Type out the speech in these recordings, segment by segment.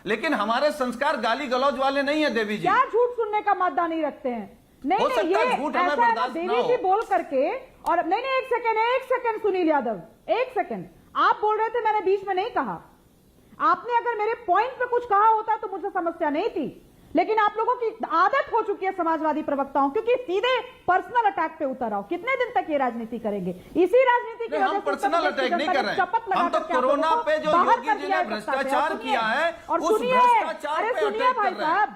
लेकिन हमारे संस्कार गाली गलौज वाले नहीं है देवी जी। क्या झूठ सुनने का मादा नहीं रखते हैं? नहीं नहीं, ये झूठ हमें ऐसा है ना, बर्दाश्त ना देवी हो। जी बोल करके और नहीं नहीं, एक सेकंड सुनील यादव, एक सेकंड। आप बोल रहे थे, मैंने बीच में नहीं कहा। आपने अगर मेरे पॉइंट पे कुछ कहा होता तो मुझे समस्या नहीं थी, लेकिन आप लोगों की आदत हो चुकी है समाजवादी प्रवक्ताओं, क्योंकि सीधे पर्सनल अटैक पे उतर आओ। कितने दिन तक ये राजनीति करेंगे? इसी राजनीति की वजह से हम पर्सनल अटैक नहीं कर रहे हैं, हम तो कोरोना पे जो योगी जी ने भ्रष्टाचार किया है और उस सुनिए, भ्रष्टाचार अरे पे सुनिए अटैक भाई कर रहे हैं। साहब,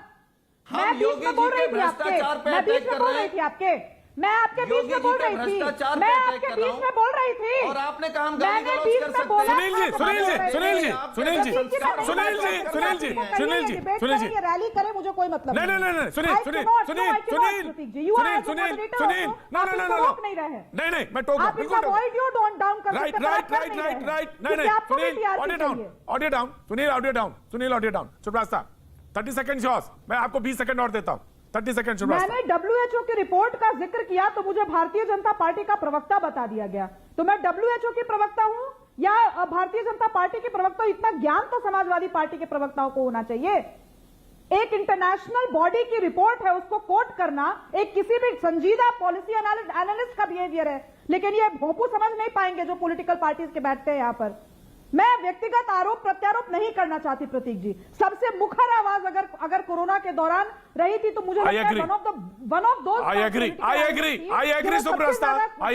मैं हम बीच योगी में जी बोल के रही थी आपके, भ्रष्टाचार पे मैं बीच अटैक में कर बोल रहे रही हैं। थी आपके, मैं आपके बीच में बोल रही थी, मैं आपके बीच में बोल रही थी और आपने कहा हम गाली मैंने गलौज बीच कर में सकते बोला हैं। सुनील जी, सुनील जी, सुनील जी, सुनील जी, सुनील जी, सुनील जी, सुनील जी, सुनील जी, रैली करे, मुझे कोई मतलब नहीं नहीं नहीं, Sunil Sunil Sunil Sunil Sunil Sunil Sunil, no no no no, नहीं रहे, नहीं नहीं, मैं टोक आप इसका ऑडियो डाउन कर right right right right right, नहीं नहीं, Sunil audio down, audio down, Sunil audio down, Sunil audio down. Subrata 30 second yours, मैं आपको 20 सेकंड और देता हूं, 30 सेकंड। मैंने WHO की रिपोर्ट का जिक्र किया तो मुझे भारतीय जनता पार्टी का प्रवक्ता बता दिया गया, तो मैं WHO की प्रवक्ता हूं या भारतीय जनता पार्टी की प्रवक्ता? इतना ज्ञान तो समाजवादी पार्टी के प्रवक्ताओं को होना चाहिए। एक इंटरनेशनल बॉडी की रिपोर्ट है, उसको कोट करना एक किसी भी संजीदा पॉलिसी एनालिस्ट का बिहेवियर है, लेकिन ये भोंपू समझ नहीं पाएंगे जो पॉलिटिकल पार्टीज के बैठते हैं यहां पर। मैं व्यक्तिगत आरोप प्रत्यारोप नहीं करना चाहती प्रतीक जी, सबसे मुखर आवाज अगर कोरोना के दौरान रही थी तो मुझे लगता है one of those I agree सुब्रस्ता, I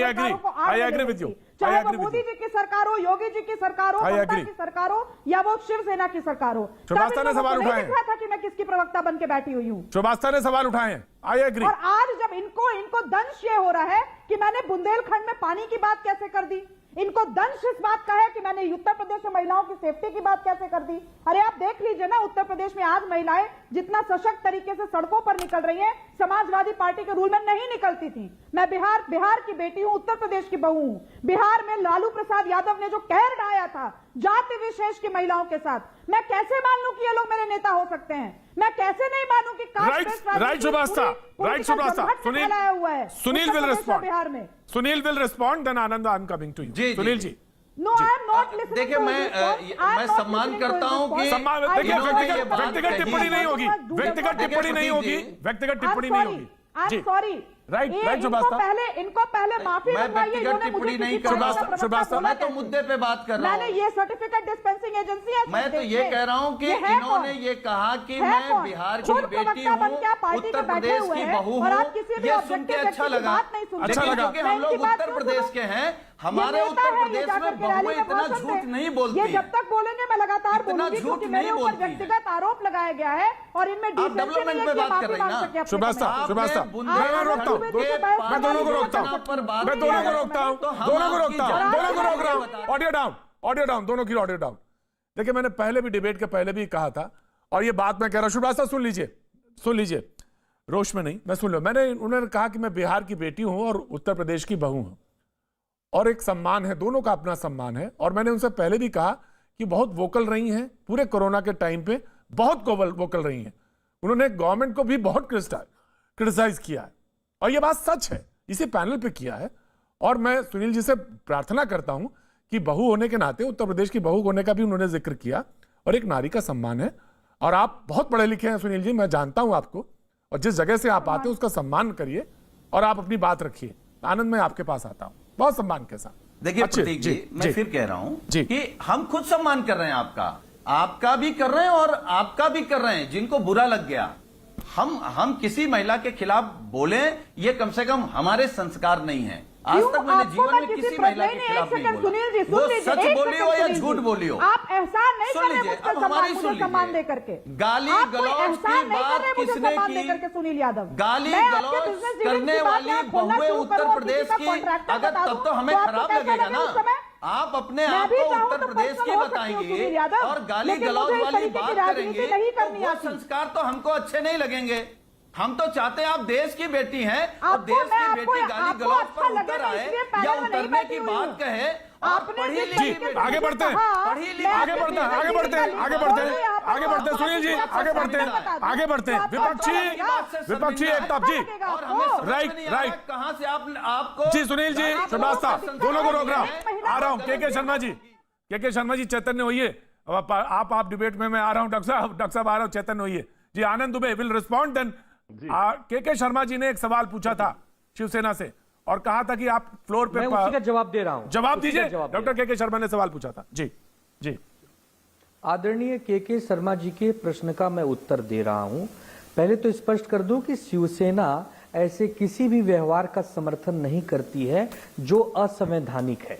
agree with you, चाहे वो मोदी जी की सरकार हो, योगी जी की सरकार हो, ममता की सरकार हो या वो शिवसेना की सरकार हो। सुब्रस्ता ने सवाल उठाए हैं, था कि मैं किसकी प्रवक्ता बन के बैठी हुई हूँ। सुब्रस्ता ने सवाल उठाए हैं, I agree। और आज जब इनको दंश ये हो रहा है कि मैंने बुंदेलखंड में पानी की बात कैसे कर दी, इनको दंश इस बात का है कि मैंने उत्तर प्रदेश में महिलाओं की सेफ्टी की बात कैसे कर दी। अरे आप देख लीजिए ना, उत्तर प्रदेश में आज महिलाएं जितना सशक्त तरीके से सड़कों पर निकल रही हैं, समाजवादी पार्टी के रूल में नहीं निकलती थी। मैं बिहार की बेटी हूं, उत्तर प्रदेश की बहू हूं। बिहार में लालू प्रसाद यादव ने जो कहर ढाया था जाति विशेष की महिलाओं के साथ, मैं कैसे मान लूं कि ये लोग मेरे नेता हो सकते हैं? मैं कैसे नहीं मानूं कि right Subrata, Sunil will respond, Bihar में Sunil will respond, then Anand I am coming to you. Sunil ji, no I am not listening. देखिए मैं सम्मान करता हूं कि देखिए व्यक्तिगत टिप्पणी नहीं होगी, व्यक्तिगत टिप्पणी नहीं होगी, व्यक्तिगत टिप्पणी नहीं होगी। जी सॉरी, राइट इनको पहले माफी मैं मंगवाइए। व्यक्तिगत टिप्पणी नहीं कर रहा, मैं तो मुद्दे पे बात कर रहा हूं। मैंने ये सर्टिफिकेट डिस्पेंसिंग एजेंसी है, मैं तो ये कह रहा हूं कि इन्होंने ये कहा कि मैं बिहार की बेटी हूं, उत्तर प्रदेश की बहू हूं, ये सुन के अच्छा लगा। लेकिन क्योंकि हम लोग उत्तर प्रदेश के हैं, हमारे उत्तर प्रदेश में बहुएं इतना झूठ नहीं बोलती। ये जब तक बोलेंगे मैं लगातार बोलूंगी, झूठ क्योंकि नहीं मेरे ऊपर बोलती है। व्यक्तिगत आरोप लगाया गया है और इनमें डेवलपमेंट पे बात कर रही ना। सुब्रस्ता, मैं रोकता हूं, मैं दोनों को रोकता हूं, मैं दोनों को रोकता हूं, दोनों को रोकता हूं, दोनों को रोक रहा हूं। ऑडियो डाउन, ऑडियो डाउन, दोनों की ऑडियो डाउन। देखिए मैंने पहले भी डिबेट के पहले भी कहा था और ये बात मैं कह रहा हूं, सुब्रस्ता सुन लीजिए, रोष में नहीं, मैं सुन लो। उन्होंने कहा कि मैं बिहार की बेटी हूं और उत्तर प्रदेश की बहू हूं और एक सम्मान है, दोनों का अपना सम्मान है। और मैंने उनसे पहले भी कहा कि बहुत वोकल रही हैं, पूरे कोरोना के टाइम पे बहुत वोकल रही हैं। उन्होंने गवर्नमेंट को भी बहुत क्रिटिसाइज किया है और ये बात सच है, इसी पैनल पे किया है। और मैं सुनील जी से प्रार्थना करता हूं कि बहू होने के नाते, उत्तर प्रदेश की बहू होने का भी उन्होंने जिक्र किया और एक नारी का सम्मान है। और आप बहुत पढ़े लिखे हैं सुनील जी, मैं जानता हूं आपको, और जिस जगह से आप आते हैं उसका सम्मान करिए और आप अपनी बात रखिए। आनंद, मैं आपके पास आता हूं बहुत सम्मान के साथ। देखिए प्रतीक जी, मैं फिर कह रहा हूं कि हम खुद सम्मान कर रहे हैं, आपका भी कर रहे हैं और आपका भी कर रहे हैं। जिनको बुरा लग गया, हम किसी महिला के खिलाफ बोले, ये कम से कम हमारे संस्कार नहीं है। आज तक मैंने जीवन में किसी महिला के खिलाफ नहीं बोला, वो सच बोली हो या झूठ बोली हो। आप एहसान नहीं कर रहे मुझे सम्मान दे करके। गाली गलौज की बात किसने की? सुनील यादव, गाली गलौज करने वाली बहुएं उत्तर प्रदेश की, अगर तब तो हमें खराब लगेगा ना। आप अपने आप को उत्तर प्रदेश की बताएंगे और गाली गलौज वाली बात करेंगे, वो संस्कार तो हमको अच्छे नहीं लगेंगे। हम तो चाहते हैं आप देश की बेटी हैं और देश की बेटी गाली गलौज पर उतर आए या उतरने की बात कहे। आगे बढ़ते हैं, सुनील जी, आगे बढ़ते हैं। विपक्षी एकता जी, राइट, कहां से आपको जी सुनील जी, सुब्रस्ता, दोनों को रोक रहा हूं, आ रहा हूं। के शर्मा जी, चैतन्य होइए, अब आप डिबेट में, मैं आ रहा हूं डॉक्टर साहब आ रहा हूं, चेतन होइए जी। आनंद दुबे विल रिस्पॉन्ड देन। के शर्मा जी ने एक सवाल पूछा था शिवसेना से और कहा था कि आप फ्लोर पे, मैं उसी का जवाब दे रहा हूं। जवाब दीजिए। डॉक्टर के शर्मा ने सवाल पूछा था जी। जी आदरणीय के शर्मा जी के प्रश्न का मैं उत्तर दे रहा हूं। पहले तो स्पष्ट कर दूं कि शिवसेना ऐसे किसी भी व्यवहार का समर्थन नहीं करती है जो असंवैधानिक है।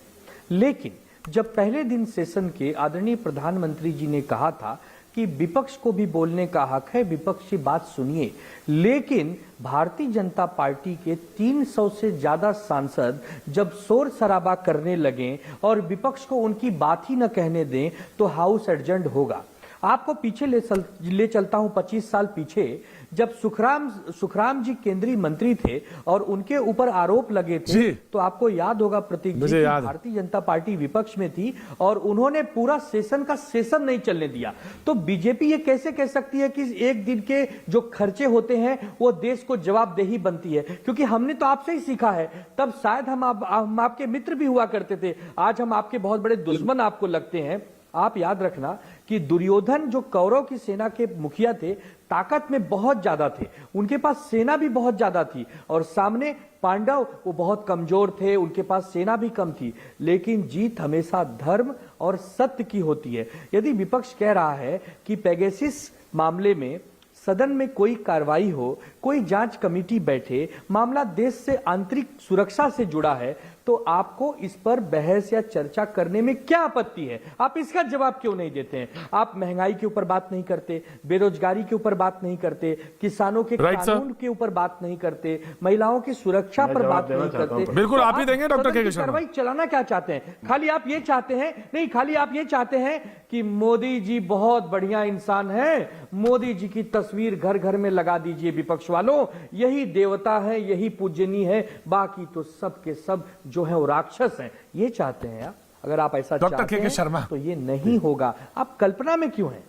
लेकिन जब पहले दिन सेशन के आदरणीय प्रधानमंत्री जी ने कहा था कि विपक्ष को भी बोलने का हक है, विपक्ष की बात सुनिए, लेकिन भारतीय जनता पार्टी के 300 से ज्यादा सांसद जब शोर शराबा करने लगे और विपक्ष को उनकी बात ही न कहने दें तो हाउस एडजर्न होगा। आपको पीछे ले चलता हूं 25 साल पीछे, जब सुखराम जी केंद्रीय मंत्री थे और उनके ऊपर आरोप लगे थे, तो आपको याद होगा प्रतीक जी, भारतीय जनता पार्टी विपक्ष में थी और उन्होंने पूरा सेशन का सेशन नहीं चलने दिया। तो बीजेपी ये कैसे कह सकती है कि एक दिन के जो खर्चे होते हैं वो देश को जवाबदेही बनती है? क्योंकि हमने तो आपसे ही सीखा है, तब शायद हम आपके मित्र भी हुआ करते थे, आज हम आपके बहुत बड़े दुश्मन आपको लगते हैं। आप याद रखना कि दुर्योधन जो कौरव की सेना के मुखिया थे, ताकत में बहुत ज्यादा थे, उनके पास सेना भी बहुत ज्यादा थी, और सामने पांडव वो बहुत कमजोर थे, उनके पास सेना भी कम थी। लेकिन जीत हमेशा धर्म और सत्य की होती है। यदि विपक्ष कह रहा है कि पेगासस मामले में सदन में कोई कार्रवाई हो, कोई जांच कमेटी बैठे, मामला देश से आंतरिक सुरक्षा से जुड़ा है, तो आपको इस पर बहस या चर्चा करने में क्या आपत्ति है? आप इसका जवाब क्यों नहीं देते हैं? आप महंगाई के ऊपर बात नहीं करते, बेरोजगारी के ऊपर बात नहीं करते, किसानों के कानून के ऊपर बात नहीं करते, महिलाओं की सुरक्षा पर बात नहीं करते। बिल्कुल आप ही देंगे डॉक्टर के शर्मा। कार्रवाई चलाना क्या चाहते हैं? खाली आप ये चाहते हैं, नहीं, खाली आप ये चाहते हैं कि मोदी जी बहुत बढ़िया इंसान है, मोदी जी की तस्वीर घर घर में लगा दीजिए विपक्ष वालों, यही देवता है, यही पूजनीय है, बाकी तो सब के सब जो है वो राक्षस हैं। ये चाहते हैं आप? अगर आप ऐसा चाहते हैं शर्मा तो ये नहीं होगा। आप कल्पना में क्यों हैं?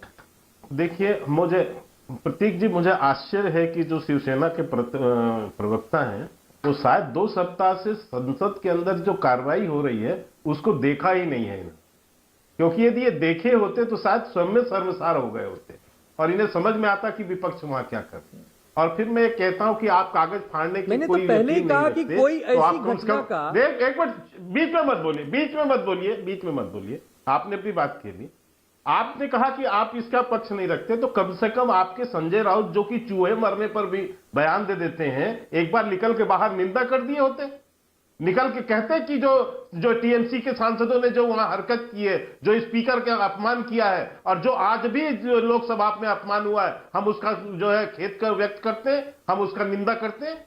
देखिए, मुझे प्रतीक जी, मुझे आश्चर्य है कि जो शिवसेना के प्रवक्ता हैं वो शायद 2 सप्ताह से संसद के अंदर जो कार्रवाई हो रही है उसको देखा ही नहीं है। क्योंकि यदि ये देखे होते तो शायद स्वयं में शर्मसार हो गए होते और इन्हें समझ में आता कि विपक्ष वहां क्या कर रहे हैं। और फिर मैं कहता हूं कि आप कागज फाड़ने की कोई तो पहले ही कहा कि कोई ऐसी घटना का एक मिनट, बीच में मत बोलिए, आपने अपनी बात कह ली। आपने कहा कि आप इसका पक्ष नहीं रखते, तो कम से कम आपके संजय राउत जो कि चूहे मरने पर भी बयान दे देते हैं, एक बार निकल के बाहर निंदा कर दिए होते, निकल के कहते कि जो टीएमसी के सांसदों ने जो वहां हरकत की है, जो स्पीकर का अपमान किया है और जो आज भी जो लोकसभा में अपमान हुआ है, हम उसका जो है खेद कर व्यक्त करते हैं, हम उसका निंदा करते हैं।